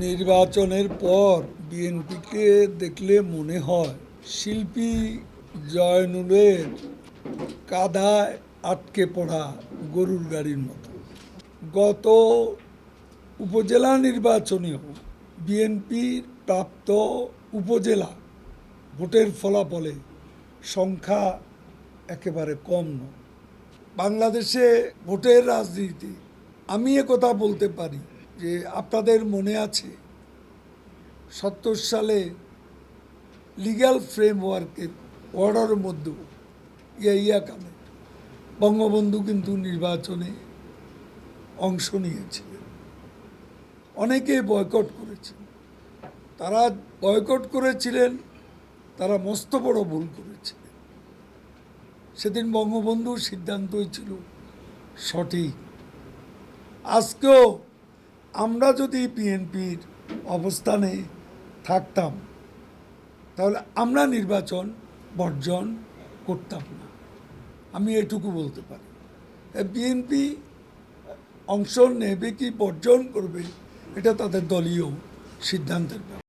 নির্বাচনের পর বিএনপিকে দেখলে মনে হয় শিল্পী জয়নুলের কাদায় আটকে পড়া গরুর গাড়ির মতো। গত উপজেলা নির্বাচনেও বিএনপির প্রাপ্ত উপজেলা ভোটের ফলাফলে সংখ্যা একেবারে কম নয়। বাংলাদেশে ভোটের রাজনীতি আমি একথা বলতে পারি যে আপনাদের মনে আছে ৭০ সালে লিগ্যাল ফ্রেমওয়ার্কের অর্ডারের মধ্যে কালে বঙ্গবন্ধু কিন্তু নির্বাচনে অংশ নিয়েছিলেন। অনেকে বয়কট করেছেন। তারা বয়কট করেছিলেন, তারা মস্ত বড় ভুল করেছিলেন। সেদিন বঙ্গবন্ধুর সিদ্ধান্তই ছিল সঠিক। আজকেও আমরা যদি বিএনপির অবস্থানে থাকতাম তাহলে আমরা নির্বাচন বর্জন করতাম না, আমি এটুকু বলতে পারি। বিএনপি অংশ নেবে কি বর্জন করবে এটা তাদের দলীয় সিদ্ধান্তের ব্যাপার।